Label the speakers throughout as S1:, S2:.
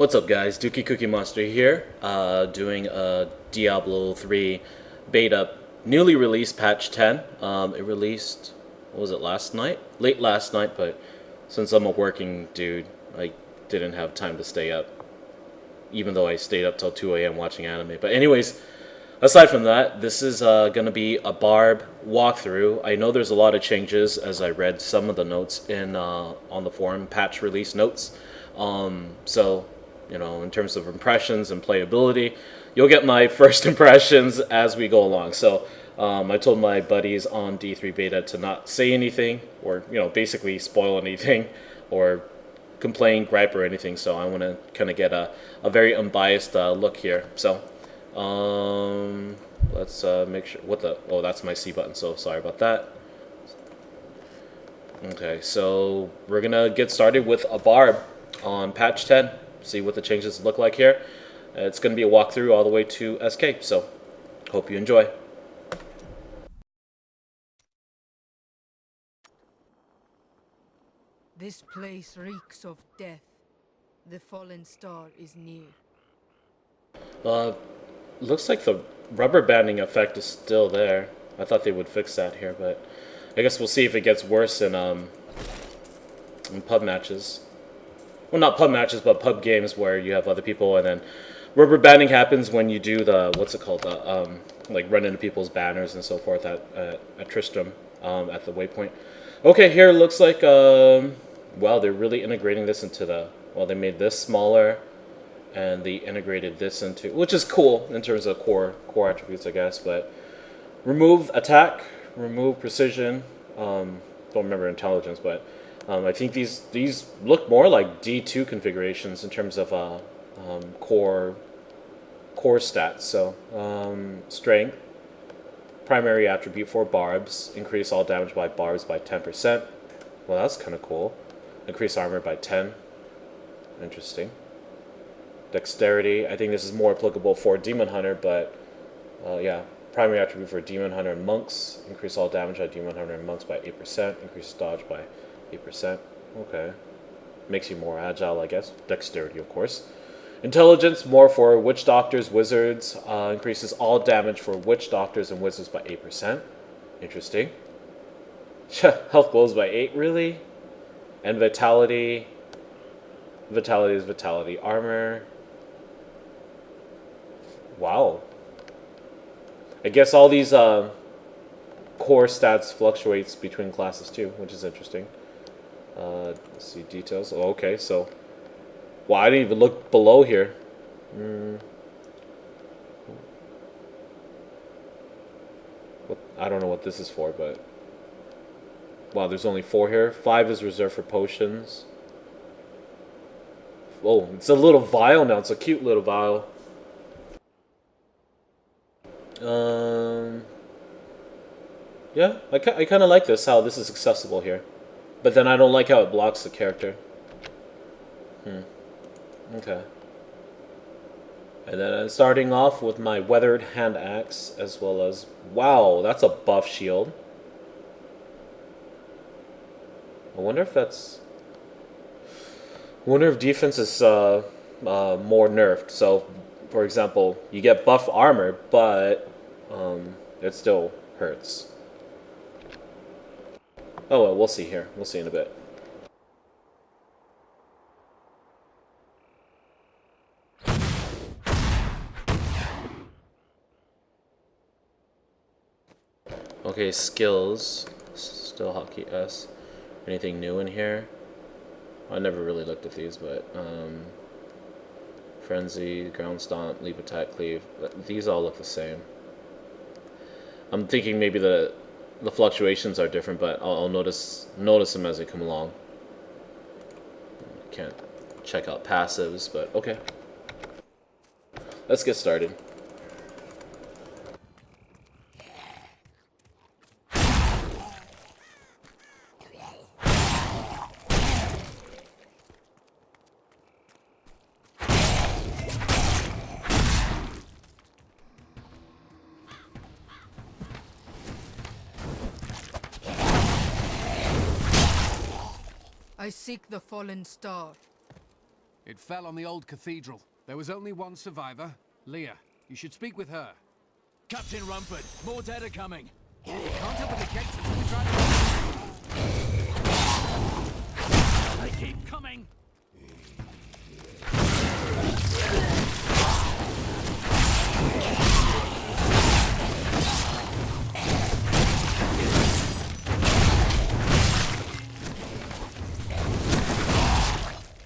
S1: What's up, guys? Dookiecookiemonster here, doing a Diablo 3 beta, newly released patch 10. It released, what was it, last night? Late last night, but since I'm a working dude, I didn't have time to stay up, even though I stayed up till 2 a.m. watching anime. But anyways, aside from that, this is going to be a Barb walkthrough. I know there's a lot of changes as I read some of the notes in on the forum, patch release notes. So, you know, in terms of impressions and playability, you'll get my first impressions as we go along. So I told my buddies on D3 beta to not say anything or, you know, basically spoil anything or complain, gripe, or anything. So I want to kind of get a very unbiased look here. So let's make sure, oh, that's my C button, so sorry about that. Okay, so we're going to get started with a Barb on patch 10. See what the changes look like here. It's going to be a walkthrough all the way to SK, so hope you enjoy.
S2: This place reeks of death. The fallen star is near.
S1: Looks like the rubber banding effect is still there. I thought they would fix that here, but I guess we'll see if it gets worse in pub matches. Well, not pub matches, but pub games where you have other people, and then rubber banding happens when you do the, what's it called, like run into people's banners and so forth at Tristram, at the waypoint. Okay, here it looks like, wow, they're really integrating this into the, well, they made this smaller, and they integrated this into, which is cool in terms of core attributes, I guess, but remove attack, remove precision, don't remember intelligence, but I think these look more like D2 configurations in terms of core stats. So strength, primary attribute for barbs, increase all damage by barbs by 10%. Well, that's kind of cool. Increase armor by 10. Interesting. Dexterity, I think this is more applicable for Demon Hunter, but yeah. Primary attribute for Demon Hunter and Monks, increase all damage by Demon Hunter and Monks by 8%, increase dodge by 8%. Okay. Makes you more agile, I guess. Dexterity, of course. Intelligence, more for Witch Doctors, Wizards. Increases all damage for Witch Doctors and Wizards by 8%. Interesting. Health glows by 8, really? And Vitality. Vitality is Vitality. Armor. Wow. I guess all these core stats fluctuates between classes too, which is interesting. Let's see details. Oh, okay, so wow, I didn't even look below here. I don't know what this is for, but wow, there's only 4 here. 5 is reserved for potions. Oh, it's a little vial now. It's a cute little vial. Yeah, I kind of like this, how this is accessible here. But then I don't like how it blocks the character. Okay. And then I'm starting off with my weathered hand axe, as well as, wow, that's a buff shield. I wonder if that's, I wonder if defense is more nerfed. So, for example, you get buff armor, but it still hurts. Oh well, we'll see here. We'll see in a bit. Okay, skills. Still hotkey S. Anything new in here? I never really looked at these, but frenzy, ground stomp, leap, attack, cleave. These all look the same. I'm thinking maybe the fluctuations are different, but I'll notice them as they come along. Can't check out passives, but okay. Let's get started.
S2: I seek the fallen star.
S3: It fell on the old cathedral. There was only one survivor, Leah. You should speak with her.
S4: Captain Rumford, more dead are coming.
S3: Can't open the gates until we try to...
S4: They keep coming.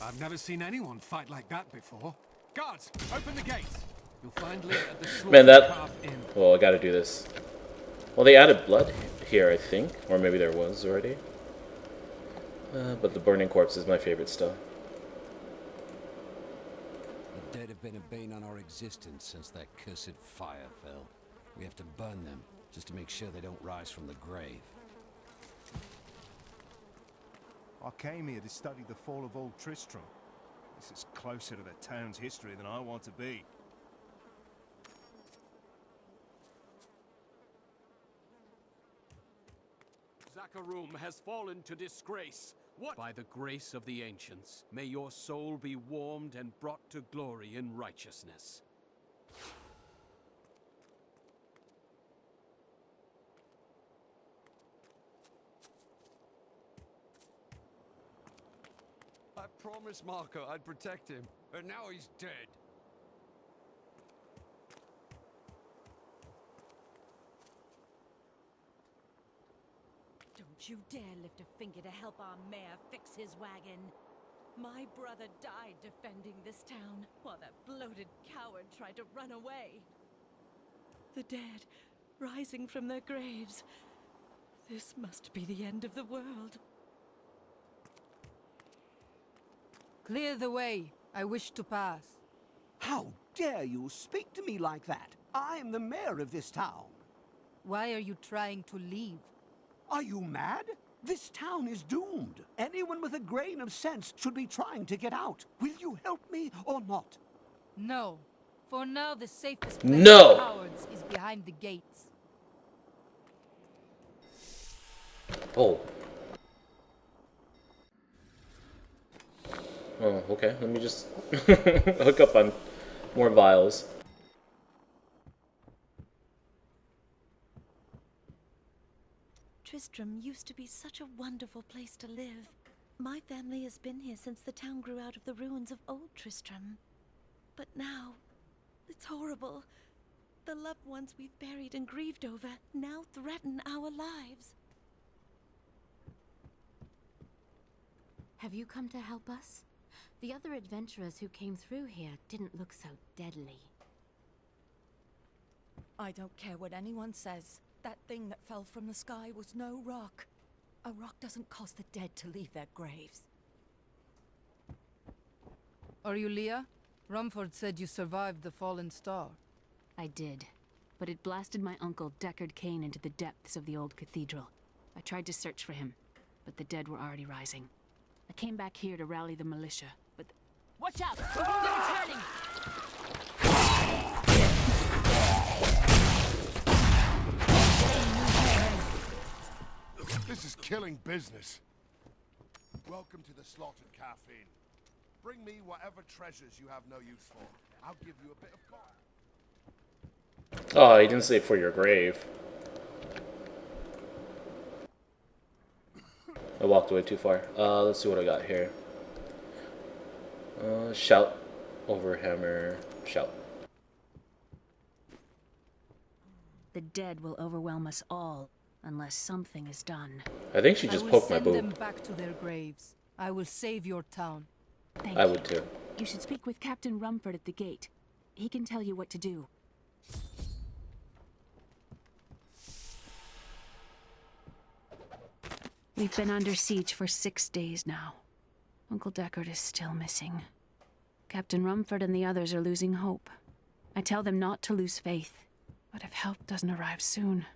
S3: I've never seen anyone fight like that before. Guards, open the gates. You'll find Leah at the
S1: Man, that...
S3: Slaughtercraft Inn.
S1: Well, I gotta do this. Well, they added blood here, I think. Or maybe there was already. But the burning corpse is my favorite still.
S5: The dead have been a bane on our existence since that cursed fire fell. We have to burn them, just to make sure they don't rise from the grave.
S6: I came here to study the fall of old Tristram. This is closer to the town's history than I want to be.
S4: Zakharum has fallen to disgrace. What? By the grace of the ancients, may your soul be warmed and brought to glory in righteousness.
S5: I promised Marco I'd protect him, and now he's dead.
S7: Don't you dare lift a finger to help our mayor fix his wagon. My brother died defending this town, while that bloated coward tried to run away. The dead, rising from their graves. This must be the end of the world.
S2: Clear the way. I wish to pass.
S8: How dare you speak to me like that? I am the mayor of this town.
S2: Why are you trying to leave?
S8: Are you mad? This town is doomed. Anyone with a grain of sense should be trying to get out. Will you help me or not?
S2: No. For now, the safest place
S1: No.
S2: for cowards is behind the gates.
S1: Oh. Oh, okay. Let me just hook up on more vials.
S7: Tristram used to be such a wonderful place to live. My family has been here since the town grew out of the ruins of old Tristram. But now, it's horrible. The loved ones we've buried and grieved over now threaten our lives.
S9: Have you come to help us? The other adventurers who came through here didn't look so deadly.
S7: I don't care what anyone says. That thing that fell from the sky was no rock. A rock doesn't cause the dead to leave their graves.
S2: Are you Leah? Rumford said you survived the fallen star.
S9: I did, but it blasted my uncle Deckard Cain into the depths of the old cathedral. I tried to search for him, but the dead were already rising. I came back here to rally the militia, but... Watch out! The wounded are turning!
S10: This is killing business. Welcome to the slaughtered caffeine. Bring me whatever treasures you have no use for. I'll give you a bit of gold.
S1: Oh, he didn't say for your grave. I walked away too far. Let's see what I got here. Shout over hammer. Shout.
S9: The dead will overwhelm us all, unless something is done.
S1: I think she just poked my
S2: I will send
S1: boob.
S2: them back to their graves. I will save your town.
S9: Thank
S1: I
S9: you.
S1: would too.
S9: You should speak with Captain Rumford at the gate. He can tell you what to do. We've been under siege for 6 days now. Uncle Deckard is still missing. Captain Rumford and the others are losing hope. I tell them not to lose faith, but if help doesn't arrive soon...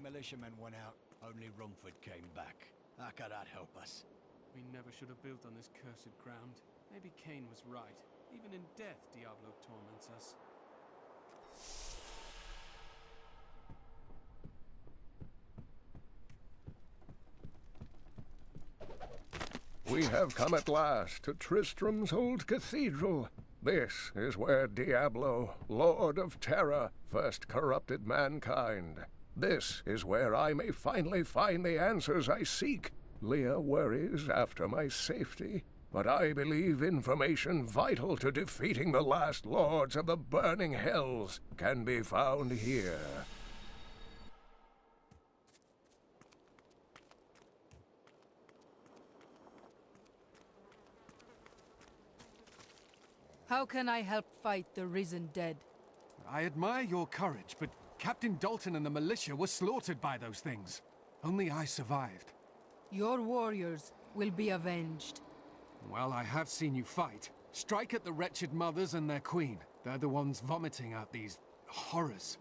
S4: Militiamen went out, only Rumford came back. How could that help us? We never should have built on this cursed ground. Maybe Cain was right. Even in death, Diablo torments us.
S11: We have come at last to Tristram's old cathedral. This is where Diablo, Lord of Terror, first corrupted mankind. This is where I may finally find the answers I seek. Leah worries after my safety, but I believe information vital to defeating the last lords of the burning hells can be found here.
S2: How can I help fight the risen dead?
S3: I admire your courage, but Captain Dalton and the militia were slaughtered by those things. Only I survived.
S2: Your warriors will be avenged.
S3: Well, I have seen you fight. Strike at the wretched mothers and their queen. They're the ones vomiting out these horrors.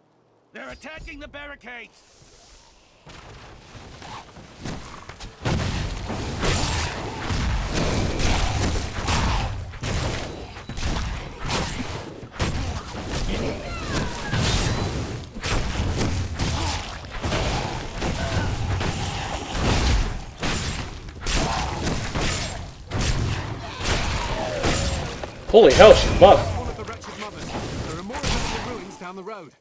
S12: They're attacking the barricades!
S1: Holy hell, she's buff.
S3: All of the wretched mothers. There are more of them in the ruins down the road.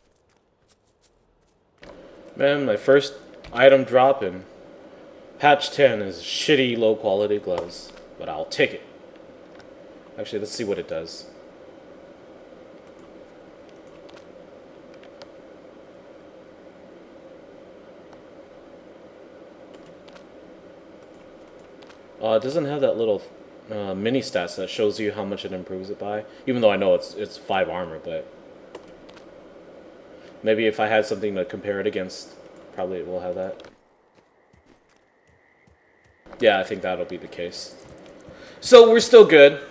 S1: Man, my first item drop in patch 10 is shitty low quality gloves, but I'll take it. Actually, let's see what it does. It doesn't have that little mini stats that shows you how much it improves it by. Even though I know it's 5 armor, but maybe if I had something to compare it against, probably it will have that. Yeah, I think that'll be the case. So we're still good.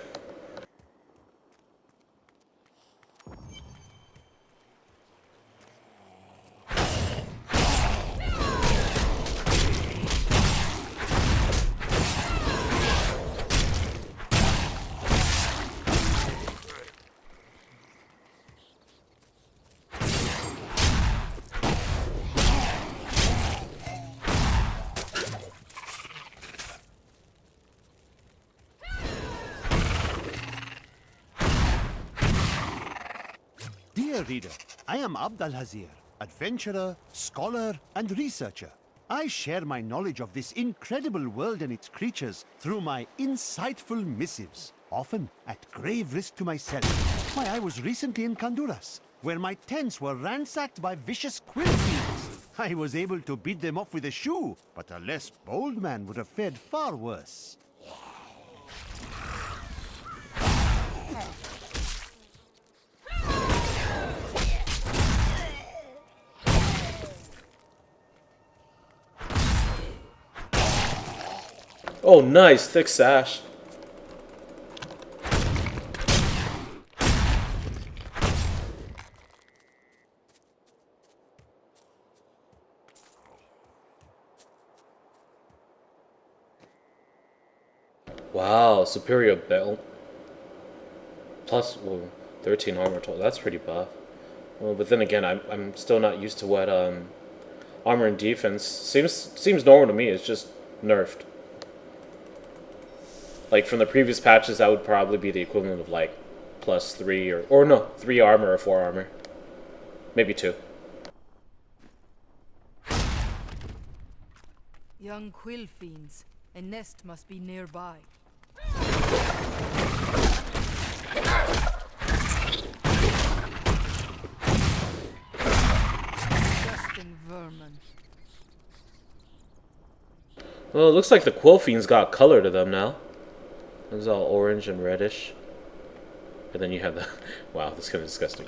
S8: Dear reader, I am Abd al-Hazir, adventurer, scholar, and researcher. I share my knowledge of this incredible world and its creatures through my insightful missives, often at grave risk to myself. Why, I was recently in Honduras, where my tents were ransacked by vicious quill thieves. I was able to beat them off with a shoe, but a less bold man would have fared far worse.
S1: Oh, nice, thick sash. Wow, superior belt. Plus, well, 13 armor total. That's pretty buff. Well, but then again, I'm still not used to what armor and defense seems normal to me. It's just nerfed. Like from the previous patches, that would probably be the equivalent of like +3 or no, 3 armor or 4 armor, maybe 2.
S2: Young quill fiends. A nest must be nearby. Disgusting vermin.
S1: Well, it looks like the quill fiends got color to them now. It's all orange and reddish. And then you have the... Wow, this is kind of disgusting.